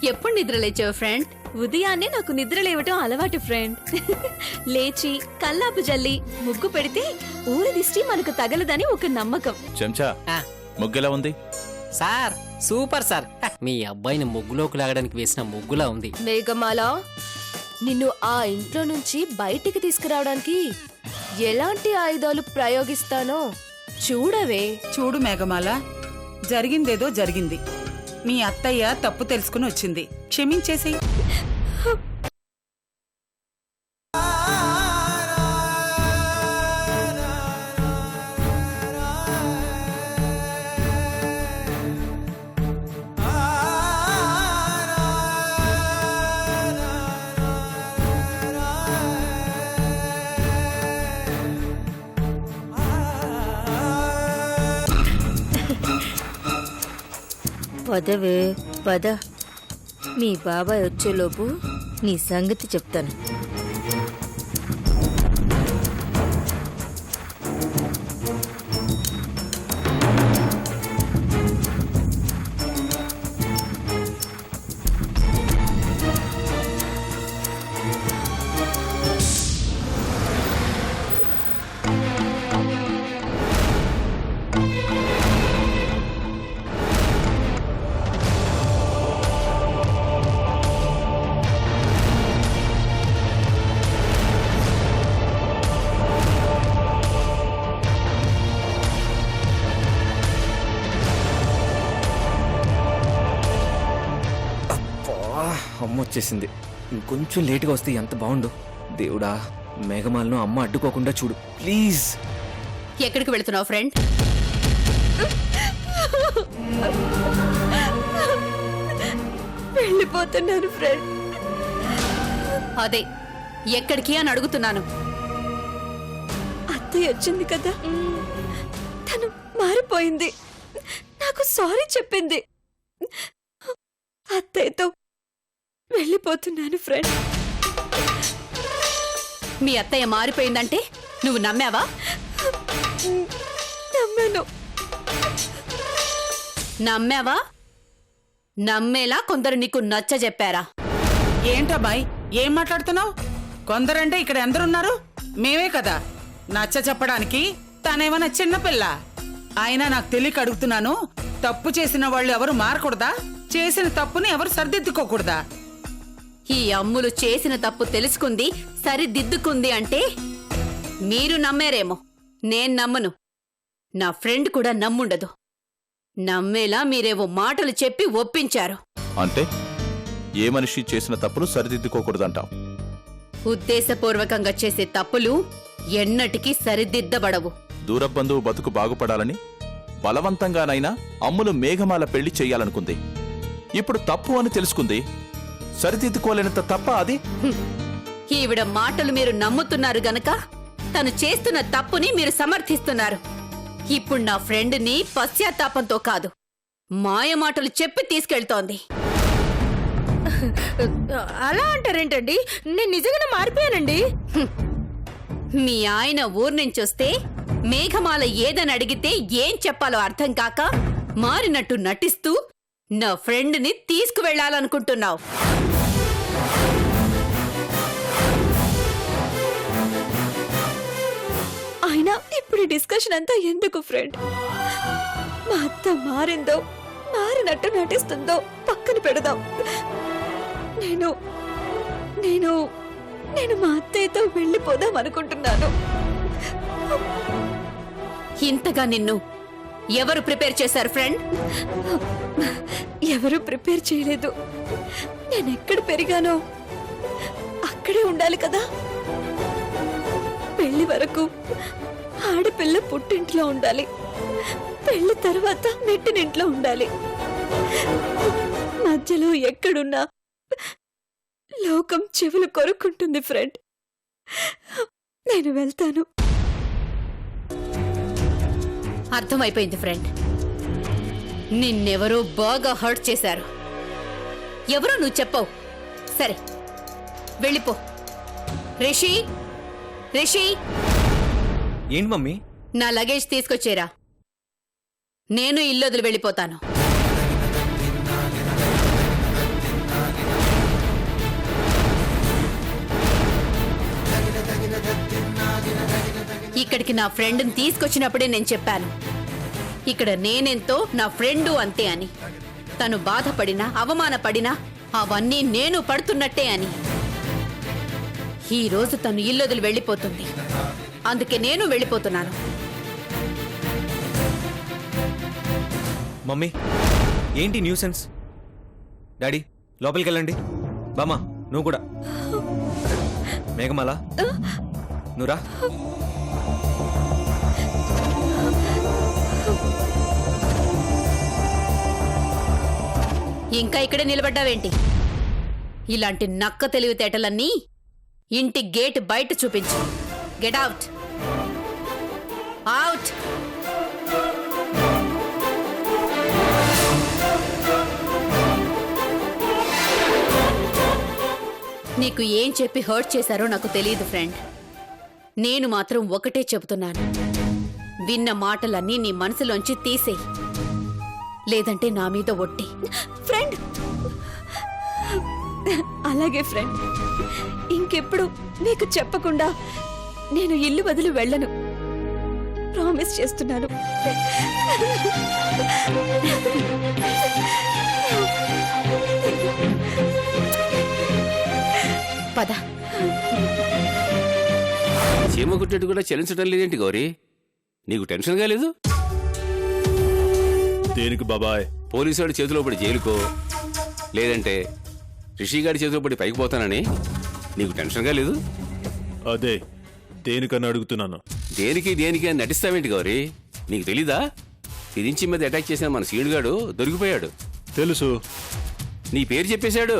ఎప్పుడు నిద్ర లేచావు ఫ్రెండ్? ఉదయాన్నే నాకు నిద్ర లేవటం అలవాటు ఫ్రెండ్. లేచి కల్లాపు జల్లి ముగ్గు పెడితే ఊరి దిష్టి మనకు తగలదని ఒక నమ్మకం. చెంచా ముగ్గెలా ఉంది? Sir super sir. మీ అబ్బాయిని ముగ్గులోకి లాగడానికి వేసిన ముగ్గులా ఉంది. మేఘమాల, నిన్ను ఆ ఇంట్లో నుంచి బయటికి తీసుకురావడానికి ఎలాంటి ఆయుధాలు ప్రయోగిస్తానో చూడవే. చూడు మేఘమాల, జరిగిందేదో జరిగింది. మీ అత్తయ్య తప్పు తెలుసుకుని వచ్చింది, క్షమించేసి. పదవే పద, మీ బాబాయ్ వచ్చేలోపు నీ సంగతి చెప్తాను. అమ్మ వచ్చేసింది. ఇంకొంచెం లేటుగా వస్తే ఎంత బాగుండు. దేవుడా, మేఘమాలను అమ్మ అడ్డుకోకుండా చూడు ప్లీజ్. ఎక్కడికి వెళుతున్నావు ఫ్రెండ్? వెళ్ళిపోతున్నాను ఫ్రెండ్. అదే ఎక్కడికి అని అడుగుతున్నాను. అత్తయ్య వచ్చింది కదా, తను మారిపోయింది, నాకు సారీ చెప్పింది. అత్తయ్యతో వెళ్ళిపోతున్నాను ఫ్రెండ్. మీ అత్తయ్య మారిపోయిందంటే నువ్వు నమ్మావా? నమ్మాను. నమ్మావా? నమ్మేలా కొందరు నీకు నచ్చ చెప్పారా? ఏంటబ్బాయ్, ఏం మాట్లాడుతున్నావు? కొందరంటే ఇక్కడ ఎందరున్నారు? మేమే కదా నచ్చ చెప్పడానికి. తనేమన్నా చిన్నపిల్ల? అయినా నాకు తెలియక అడుగుతున్నాను, తప్పు చేసిన వాళ్ళు ఎవరు మారకూడదా? చేసిన తప్పుని ఎవరు సరిదిద్దుకోకూడదా? ఈ అమ్ములు చేసిన తప్పు తెలుసుకుంది, సరిదిద్దుకుంది అంటే మీరు నమ్మారేమో, నేను నమ్మను. నా ఫ్రెండ్ కూడా నమ్ముండదు. నమ్మేలా మీరేవో మాటలు చెప్పి ఒప్పించారు. అంటే ఏ మనిషి చేసిన తప్పును సరిదిద్దుకోకూడదంటాం? ఉద్దేశపూర్వకంగా చేసే తప్పులు ఎన్నటికీ సరిదిద్దబడవు. దూరబంధువు బతుకు బాగుపడాలని బలవంతంగానైనా అమ్ములు మేఘమాల పెళ్లి చెయ్యాలనుకుంది. ఇప్పుడు తప్పు అని తెలుసుకుంది, సరిదిద్దుకోలేనంత తప్ప అది? ఈవిడ మాటలు మీరు నమ్ముతున్నారు గనక తను చేస్తున్న తప్పుని మీరు సమర్థిస్తున్నారు. ఇప్పుడు నా ఫ్రెండ్ని పశ్చాత్తాపంతో కాదు, మాయమాటలు చెప్పి తీసుకెళ్తోంది. అలా అంటారేంటండి? నేను నిజంగానే మారిపోయానండి. మీ ఆయన ఊరు నుంచొస్తే మేఘమాల ఏదని అడిగితే ఏం చెప్పాలో అర్థం కాక మారినట్టు నటిస్తూ నా ఫ్రెండ్ని తీసుకువెళ్లాలనుకుంటున్నావు. అయినా ఇప్పుడు డిస్కషన్ అంతా ఎందుకు ఫ్రెండ్? మా అత్త మారిందో మారినట్టు నటిస్తుందో పక్కన పెడదాం. నేను నేను నేను మా అత్తయ్యతో వెళ్ళిపోదాం అనుకుంటున్నాను. ఇంతగా నిన్ను ఎవరు ప్రిపేర్ చేశారు ఫ్రెండ్? ఎవరు ప్రిపేర్ చేయలేదు. నేను ఎక్కడ పెరిగానో అక్కడే ఉండాలి కదా. పెళ్లి వరకు ఆడపిల్ల పుట్టింట్లో ఉండాలి, పెళ్లి తర్వాత మెట్టినింట్లో ఉండాలి. మధ్యలో ఎక్కడున్నా లోకం చెవులు కొరుక్కుంటుంది ఫ్రెండ్. నేను వెళ్తాను. అర్థమైపోయింది ఫ్రెండ్, నిన్నెవరో బాగా హర్ట్ చేశారు. ఎవరో నువ్వు చెప్పవు. సరే వెళ్ళిపో. రిషి, రిషి, ఏంటి మమ్మీ? నా లగేజ్ తీసుకొచ్చేరా. నేను ఇల్లు వదిలి వెళ్ళిపోతాను. ఇక్కడికి నా ఫ్రెండ్ని తీసుకొచ్చినప్పుడే నేను చెప్పాను, ఇక్కడ నేనెంతో నా ఫ్రెండు అంతే అని. తను బాధపడినా అవమానపడినా అవన్నీ నేను పడుతున్నట్టే అని. ఈ రోజు తను ఇల్లొదిలి వెళ్ళిపోతుంది, అందుకే నేను వెళ్ళిపోతున్నాను. మమ్మీ ఏంటి న్యూసెన్స్? డాడీ లోపలికి వెళ్ళండి. బామ్మ నువ్వు కూడా. మేఘమాల నువ్వురా. ఇంకా ఇక్కడే నిలబడ్డావేంటి? ఇలాంటి నక్క తెలివితేటలన్నీ ఇంటి గేట్ బయట చూపించు. Get out. అవుట్. నీకు ఏం చెప్పి హర్ట్ చేశారో నాకు తెలియదు ఫ్రెండ్. నేను మాత్రం ఒకటే చెబుతున్నాను, విన్న మాటలన్నీ నీ మనసులోంచి తీసేయి, లేదంటే నా మీద ఒట్టి. ఫ్రెండ్, అలాగే ఫ్రెండ్. ఇంకెప్పుడు మీకు చెప్పకుండా నేను ఇల్లు వదిలి వెళ్ళను. ప్రామిస్ చేస్తున్నాను. పద. చీమ కుట్టేట్టు కూడా చెల్లించడం లేదేంటి గౌరీ? నీకు టెన్షన్ కాలేదు? దేనికి బాబాయ్? పోలీసు వాడి చేతిలో పడి జైలుకో, లేదంటే రిషిగాడి చేతిలో పడి పైకి పోతానని నీకు టెన్షన్ కాలేదు? అదే దేనికని అడుగుతున్నాను. దేనికి అని నటిస్తావేంటి గౌరీ? నీకు తెలీదా? ఫిరించి మీద అటాక్ చేసిన మన సీనుగాడు దొరికిపోయాడు. తెలుసు. నీ పేరు చెప్పేశాడు.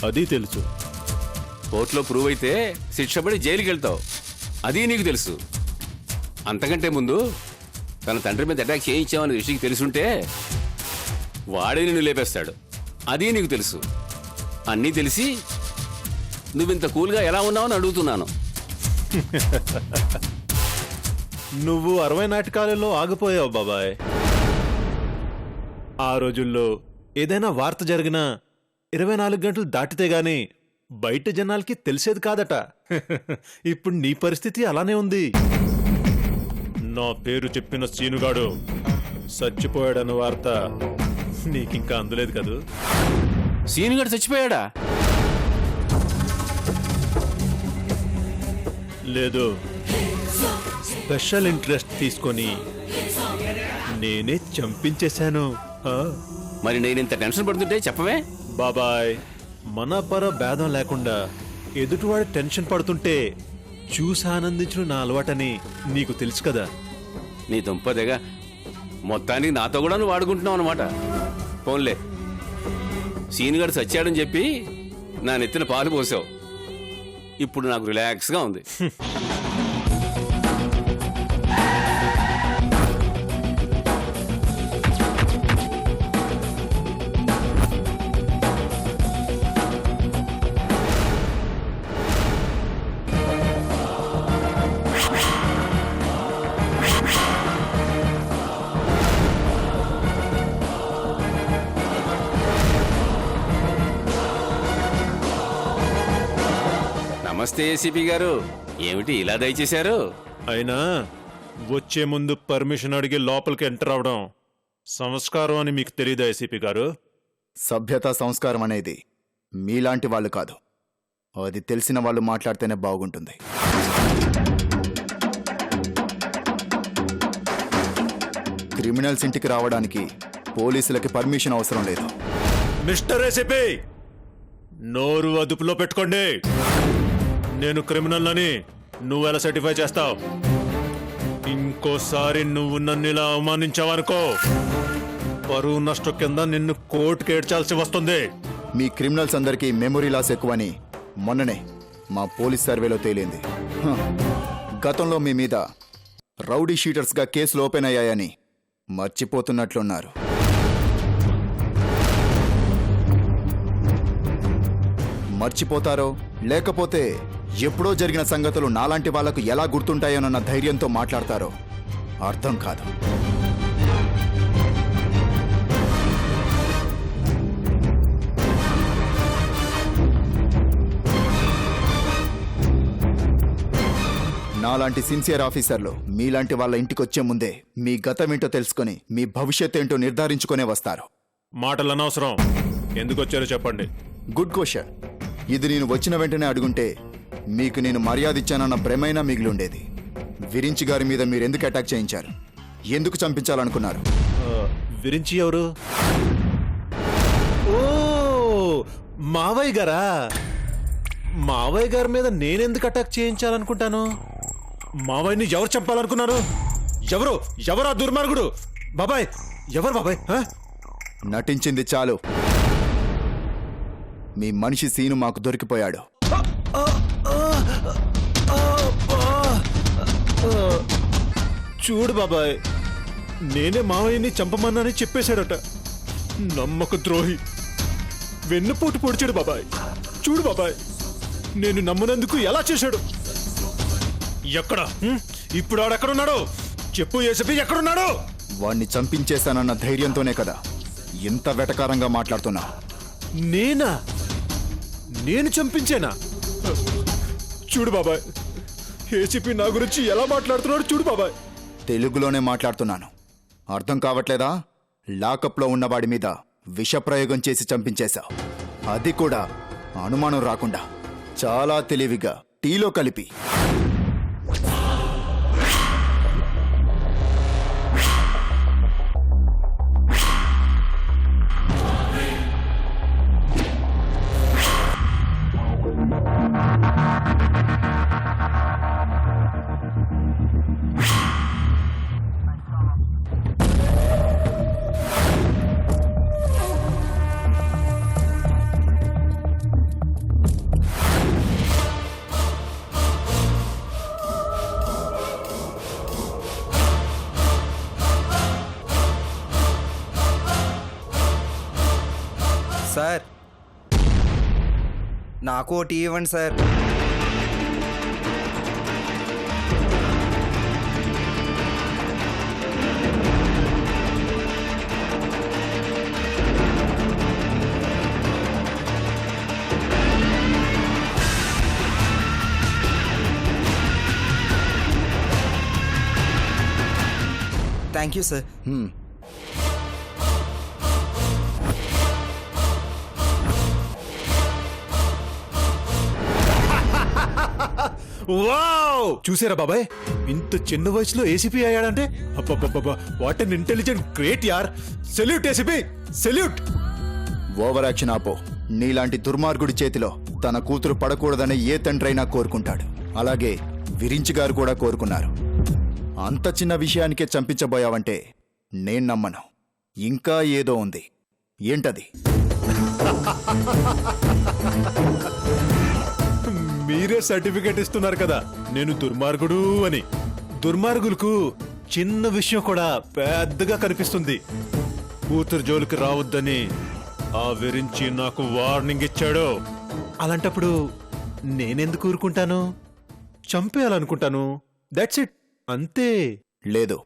అది తెలుసు. కోర్టులో ప్రూవ్ అయితే శిక్ష పడి జైలుకి వెళ్తావు. అది నీకు తెలుసు. అంతకంటే ముందు తన తండ్రి మీద అటాక్ చేయించామని రిషికి తెలుసుంటే వాడే నిన్ను లేపేస్తాడు. అది నీకు తెలుసు. అన్నీ తెలిసి నువ్వింత కూల్గా ఎలా ఉన్నావని అడుగుతున్నాను. నువ్వు 60 నాటకాలలో ఆగిపోయావు బాబాయ్. ఆ రోజుల్లో ఏదైనా వార్త జరిగినా 24 గంటలు దాటితే గాని బయట జనాలకి తెలిసేది కాదట. ఇప్పుడు నీ పరిస్థితి అలానే ఉంది. నా పేరు చెప్పిన సీనుగాడు చచ్చిపోయాడన్న వార్త నీకింకా అందలేదు కదూ? సీనుగాడు చచ్చిపోయాడా? లేదు, స్పెషల్ ఇంట్రెస్ట్ తీసుకొని నేనే చంపించేశాను. మరి నేనింత టెన్షన్ పడుతుంటే చెప్పవే? బాబాయ్, మన పర భేదం లేకుండా ఎదుటివాడి టెన్షన్ పడుతుంటే చూసి ఆనందించడం నా అలవాటని నీకు తెలుసు కదా. నీ దుంపదేగా, మొత్తానికి నాతో కూడా నువ్వు వాడుకుంటున్నావు అనమాట. పోన్లే, సీనుగాడు చచ్చాడని చెప్పి నా నెత్తిన పాలు పోసావు. ఇప్పుడు నాకు రిలాక్స్గా ఉంది. నమస్తే ఏసీపీ గారు, ఏమిటి ఇలా దయచేశారు? అయినా వచ్చే ముందు పర్మిషన్ అడిగి లోపలికి ఎంటర్ అవడం సంస్కారం అని మీకు తెలీదా ఏసీపీ గారు? సభ్యత సంస్కారం అనేది మీలాంటి వాళ్ళు కాదు, అది తెలిసిన వాళ్ళు మాట్లాడితేనే బాగుంటుంది. క్రిమినల్స్ ఇంటికి రావడానికి పోలీసులకి పర్మిషన్ అవసరం లేదు. మిస్టర్ ఏసీపీ, నోరు అదుపులో పెట్టుకోండి. నేను క్రిమినల్ అని నువ్వెలా సర్టిఫై చేస్తావు? ఇంకోసారి నువ్వు నన్ను ఇలా అవమానించావనుకో, పరువు నష్టం కింద నిన్ను కోర్టుకి ఏడ్చాల్సి వస్తుంది. మీ క్రిమినల్స్ అందరికీ మెమొరీ లాస్ ఎక్కువని మొన్ననే మా పోలీస్ సర్వేలో తేలింది. గతంలో మీ మీద రౌడీ షీటర్స్గా కేసులు ఓపెన్ అయ్యాయని మర్చిపోతున్నట్లున్నారు. మర్చిపోతారో లేకపోతే ఎప్పుడో జరిగిన సంగతులు నాలాంటి వాళ్లకు ఎలా గుర్తుంటాయోనన్న ధైర్యంతో మాట్లాడతారో అర్థం కాదు. నాలాంటి సిన్సియర్ ఆఫీసర్లు మీలాంటి వాళ్ళ ఇంటికొచ్చే ముందే మీ గతమేంటో తెలుసుకొని మీ భవిష్యత్ ఏంటో నిర్ధారించుకునే వస్తారు. మాటలు అనవసరం. ఎందుకు వచ్చారో చెప్పండి. Good question. ఇది నేను వచ్చిన వెంటనే అడుగుంటే మీకు నేను మర్యాద ఇచ్చానన్న భ్రమైనా మిగిలి ఉండేది. విరించి గారి మీద మీరు ఎందుకు అటాక్ చేయించారు? ఎందుకు చంపించాలనుకున్నారు? విరించి ఎవరు? ఓ మావయ్య గారా? మావయ్య గారి మీద నేనెందుకు అటాక్ చేయించాలనుకుంటాను? మావయ్యని ఎవరు చంపాలనుకున్నారు? ఎవరా దుర్మార్గుడు? బాబాయ్, ఎవరు బాబాయ్? నటించింది చాలు. మీ మనిషి సీను మాకు దొరికిపోయాడు. చూడు బాబాయ్, నేనే మావయ్యని చంపమన్నానని చెప్పేశాడట. నమ్మక ద్రోహి, వెన్నుపోటు పొడిచాడు బాబాయ్. చూడు బాబాయ్, నేను నమ్మనందుకు ఎలా చేశాడు. ఎక్కడ ఇప్పుడు ఆడెక్కడున్నాడు? చెప్పు ఏసపి, ఎక్కడున్నాడు? వాణ్ణి చంపించేశానన్న ధైర్యంతోనే కదా ఇంత వెటకారంగా మాట్లాడుతున్నా. నేను చంపించేనా? చూడు బాబాయ్, ఏసీపీ నా గురించి ఎలా మాట్లాడుతున్నాడు చూడు బాబాయ్. తెలుగులోనే మాట్లాడుతున్నాను, అర్థం కావట్లేదా? లాకప్లో ఉన్నవాడి మీద విషప్రయోగం చేసి చంపించేశావు. అది కూడా అనుమానం రాకుండా చాలా తెలివిగా టీలో కలిపి. సార్, నాకు ఓ టీ ఇవ్వండి sir. Thank you sir. Wow! చూసారా బాబాయ్, ఇంత చిన్న వయసులో ఏసీపీ అయ్యాడంటే అబ్బబ్బబ్బా, వాట్ అన్ ఇంటెలిజెంట్, గ్రేట్ యార్. Salute ACP, salute. Over action ఆపో. నీలాంటి దుర్మార్గుడి చేతిలో తన కూతురు పడకూడదని ఏ తండ్రైనా కోరుకుంటాడు. అలాగే విరించి గారు కూడా కోరుకున్నారు. అంత చిన్న విషయానికే చంపించబోయావంటే నేను నమ్మను. ఇంకా ఏదో ఉంది. ఏంటది? మీరే సర్టిఫికేట్ ఇస్తున్నారు కదా నేను దుర్మార్గుడు అని. దుర్మార్గులకు చిన్న విషయం కూడా పెద్దగా కనిపిస్తుంది. కూతురు జోలికి రావద్దని ఆ విరించి నాకు వార్నింగ్ ఇచ్చాడు. అలాంటప్పుడు నేనెందుకు ఊరుకుంటాను? చంపేయాలనుకుంటాను. దట్స్ ఇట్, అంతే. లేదు,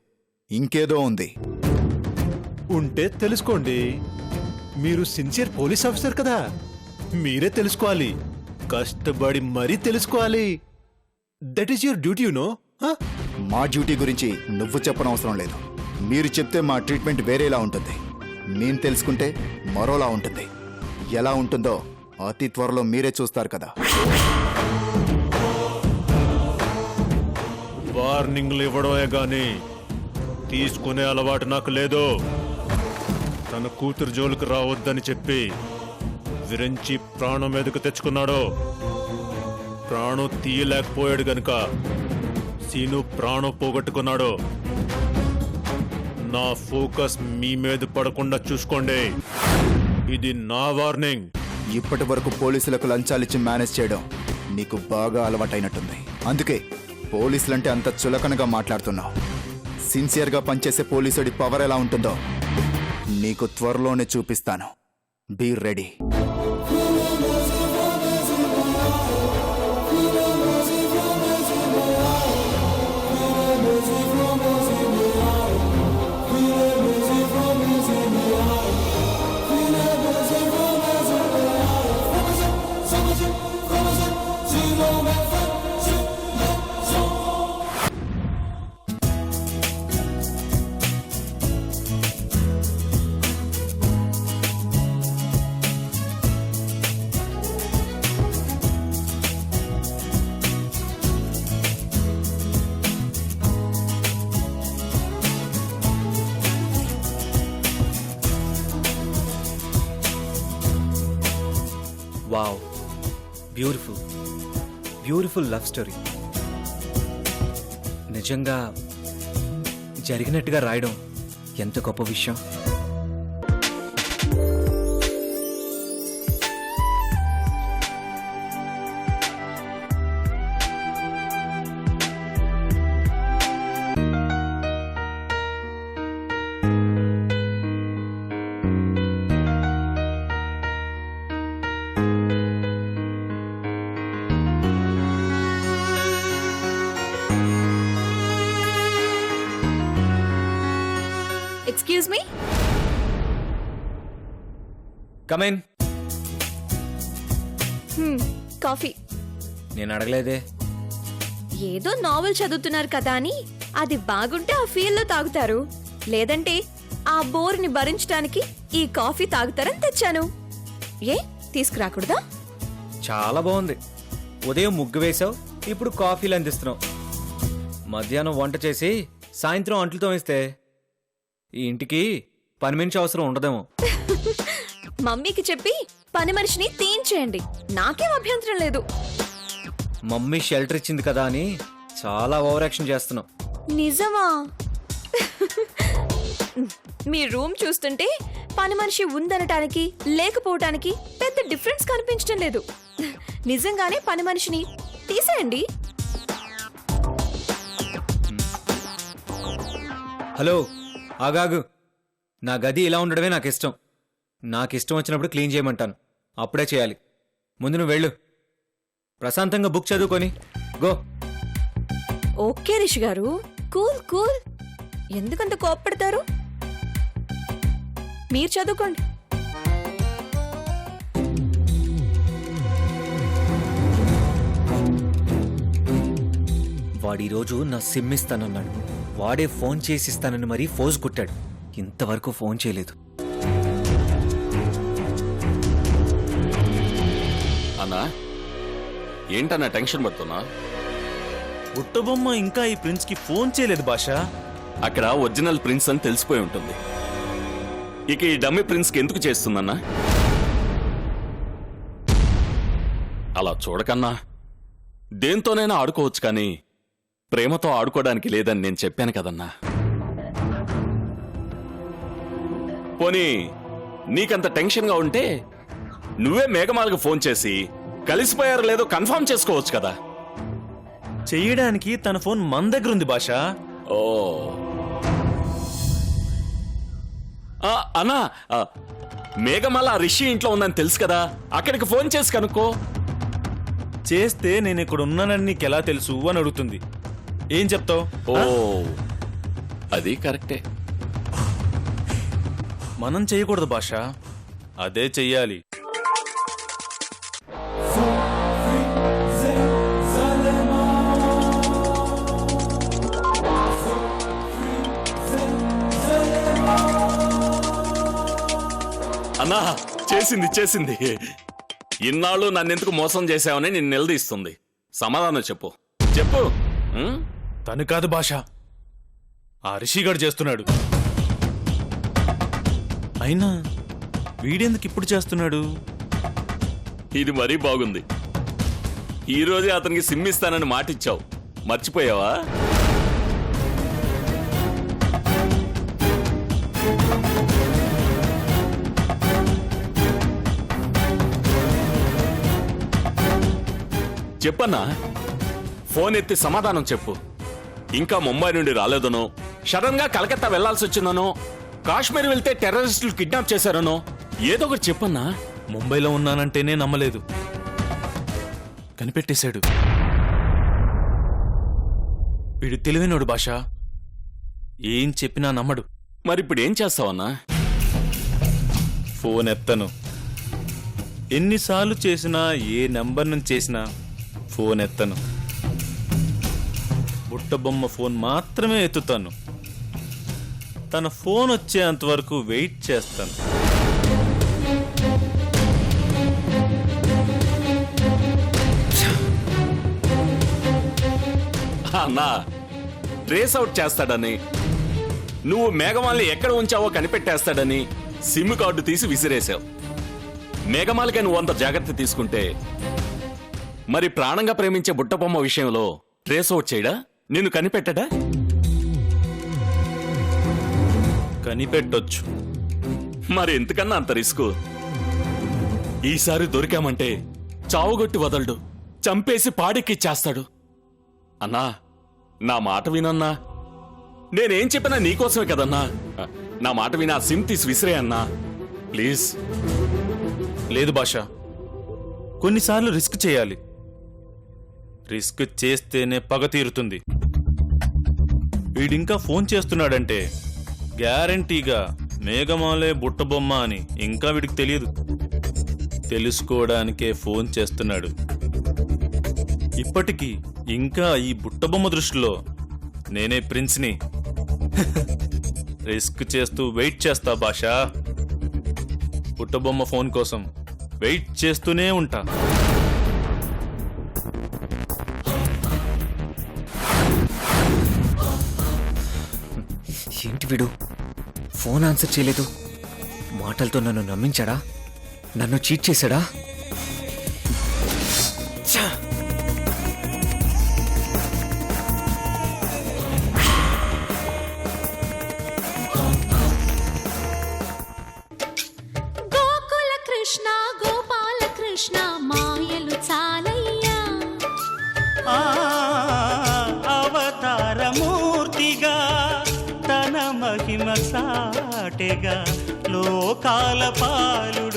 ఇంకేదో ఉంది. ఉంటే తెలుసుకోండి. మీరు సిన్సియర్ పోలీస్ ఆఫీసర్ కదా, మీరే తెలుసుకోవాలి. కష్టపడి మరీ తెలుసుకోవాలి. That is your duty, you know. మా డ్యూటీ గురించి నువ్వు చెప్పనవసరం లేదు. మీరు చెప్తే మా ట్రీట్మెంట్ వేరేలా ఉంటుంది. నేను తెలుసుకుంటే మరోలా ఉంటుంది. ఎలా ఉంటుందో అతి త్వరలో మీరే చూస్తారు కదా. వార్నింగ్లు ఇవ్వడమే గాని తీసుకునే అలవాటు నాకు లేదు. తన కూతురు జోలికి రావద్దని చెప్పి విరించి ప్రాణం మీదకు తెచ్చుకున్నాడు. ప్రాణం తీయలేకపోయాడు గనుక సీను ప్రాణం పోగొట్టుకున్నాడు. నా ఫోకస్ మీ మీద పడకుండా చూసుకోండి. ఇది నా వార్నింగ్. ఇప్పటి వరకు పోలీసులకు లంచాలిచ్చి మేనేజ్ చేయడం నీకు బాగా అలవాటైనట్టుంది. అందుకే పోలీసులంటే అంత చులకనగా మాట్లాడుతున్నావు. సిన్సియర్గా పనిచేసే పోలీసుడి పవర్ ఎలా ఉంటుందో నీకు త్వరలోనే చూపిస్తాను. Be ready. Wow, beautiful beautiful love story. నిజంగా జరిగినట్టుగా రాయడం ఎంత గొప్ప విషయం. Excuse me. కమేన్. కాఫీ. నేను అడగలేదే. ఏదో నావెల్ చదువుతున్నారు కదా అని అది బాగుంటే ఆ ఫీల్ లో తాగుతారు, లేదంటే ఆ బోర్ని భరించడానికి ఈ కాఫీ తాగుతారని తెచ్చాను. ఏ తీసుకురాకూడదా? చాలా బాగుంది. ఉదయం ముగ్గు వేసావు, ఇప్పుడు కాఫీలు అందిస్తున్నావు. మధ్యాహ్నం వంట చేసి సాయంత్రం అంట్లతో వేస్తే ఈ ఇంటికి పని మనిషి అవసరం ఉండదేమో. మమ్మీకి చెప్పి పని మనిషిని తీయించేయండి, నాకేం అభ్యంతరం లేదు. మమ్మీ షెల్టర్ ఇచ్చింది కదా అని చాలా ఓవర్ యాక్షన్ చేస్తున్నావు. నిజమా? మీ రూమ్ చూస్తుంటే పని మనిషి ఉందనటానికి లేకపోవటానికి పెద్ద డిఫరెన్స్ కనిపించడం లేదు. నిజంగానే పని మనిషిని తీసేయండి. హలో, ఆగాగు. నా గది ఇలా ఉండడమే నాకు ఇష్టం. నాకు ఇష్టం వచ్చినప్పుడు క్లీన్ చేయమంటాను, అప్పుడే చేయాలి. ముందు నువ్వు వెళ్ళు, ప్రశాంతంగా బుక్ చదువుకొని గో. ఓకే రిషి గారు, కూల్ కూల్. ఎందుకంత కోప్పడతారు? మీరు చదువుకోండి. వాడు ఈరోజు నా సిమ్ ఇస్తానన్నాడు. వాడే ఫోన్ చేసి ఇస్తానని మరీ ఫోజ్ కొట్టాడు. ఇంతవరకు ఫోన్ చేయలేదు. అన్నా ఏంటన్నా టెన్షన్ పడుతున్నా? బుట్టబొమ్మ ఇంకా ఈ ప్రిన్స్ కి ఫోన్ చేయలేదు భాషా. అక్కడ ఒరిజినల్ ప్రిన్స్ అని తెలిసిపోయి ఉంటుంది. ఇక ఈ డమ్మీ ప్రిన్స్ కి ఎందుకు చేస్తుందన్నా? అలా చూడకన్నా, దేంతోనైనా ఆడుకోవచ్చు కానీ ప్రేమతో ఆడుకోవడానికి లేదని నేను చెప్పాను కదన్నా. పోనీ నీకంత టెన్షన్గా ఉంటే నువ్వే మేఘమాలకు ఫోన్ చేసి కలిసిపోయారో లేదో కన్ఫర్మ్ చేసుకోవచ్చు కదా. చెయ్యడానికి తన ఫోన్ మన దగ్గర ఉంది భాషా. ఓ అన్నా, మేఘమాల రిషి ఇంట్లో ఉందని తెలుసు కదా, అక్కడికి ఫోన్ చేసి కనుక్కో. చేస్తే నేను ఇక్కడ ఉన్నానని నీకెలా తెలుసు అని అడుగుతుంది. ఏం చెప్తావు? ఓ అది కరెక్టే. మనం చేయకూడదు భాషా, అదే చెయ్యాలి. అన్నా చేసింది. ఇన్నాళ్ళు నన్నెందుకు మోసం చేశావని నిన్ను నిలదీస్తుంది. సమాధానం చెప్పు. తను కాదు భాష, ఆ రిషిగాడు చేస్తున్నాడు. అయినా వీడెందుకు ఇప్పుడు చేస్తున్నాడు? ఇది మరీ బాగుంది. ఈ రోజే అతనికి సిమ్ ఇస్తానని మాటిచ్చావు, మర్చిపోయావా? చెప్పన్నా, ఫోన్ ఎత్తి సమాధానం చెప్పు. ఇంకా ముంబై నుండి రాలేదనో, సడన్ గా కలకత్తా వెళ్లాల్సి వచ్చిందనో, కాశ్మీర్ వెళ్తే టెర్రరిస్టులు కిడ్నాప్ చేశారనో ఏదో ఒకటి చెప్పన్నా. ముంబైలో ఉన్నానంటేనే నమ్మలేదు, కనిపెట్టేశాడు. వీడు తెలివైనోడు భాష, ఏం చెప్పినా నమ్మడు. మరిప్పుడు ఏం చేస్తావన్నా? ఫోన్ ఎత్తను. ఎన్నిసార్లు చేసినా, ఏ నెంబర్ నుంచి చేసినా ఫోన్ ఎత్తను. బుట్టబొమ్మ ఫోన్ మాత్రమే ఎత్తుతాను. తన ఫోన్ వచ్చేంత వరకు వెయిట్ చేస్తాను. అన్నా, ట్రేస్ అవుట్ చేస్తాడని, నువ్వు మేఘమాల్ని ఎక్కడ ఉంచావో కనిపెట్టేస్తాడని సిమ్ కార్డు తీసి విసిరేశావు. మేఘమాలకి నువ్వు అంత జాగ్రత్త తీసుకుంటే మరి ప్రాణంగా ప్రేమించే బుట్టబొమ్మ విషయంలో ట్రేస్ అవుట్ చేయడా, నిన్ను కనిపెట్టడా? కనిపెట్టొచ్చు. మరి ఎందుకన్నా అంత రిస్క్? ఈసారి దొరికామంటే చావుగొట్టి వదలడు, చంపేసి పాడెక్కిచ్చేస్తాడు. అన్నా, నా మాట వినన్నా. నేనేం చెప్పినా నీకోసమే కదన్నా. నా మాట వినా సిమ్ తీసి విసిరే అన్నా, ప్లీజ్. లేదు బాషా, కొన్నిసార్లు రిస్క్ చేయాలి. రిస్క్ చేస్తేనే పగ తీరుతుంది. వీడింకా ఫోన్ చేస్తున్నాడంటే గ్యారంటీగా మేఘమాలే బుట్టబొమ్మ అని ఇంకా వీడికి తెలియదు. తెలుసుకోవడానికే ఫోన్ చేస్తున్నాడు. ఇప్పటికీ ఇంకా ఈ బుట్టబొమ్మ దృష్టిలో నేనే ప్రిన్స్ని. రిస్క్ చేస్తూ వెయిట్ చేస్తా బాషా. బుట్టబొమ్మ ఫోన్ కోసం వెయిట్ చేస్తూనే ఉంటా. ఏంటి వీడు ఫోన్ ఆన్సర్ చేయలేదు? మాటలతో నన్ను నమ్మించాడా? నన్ను చీట్ చేశాడా? ఛా! గోకుల కృష్ణ గోపాల కృష్ణ మాయలు చాలయ్యా. అవతారమూర్తిగా తన మహిమ సాటెగా లోకాల పాలు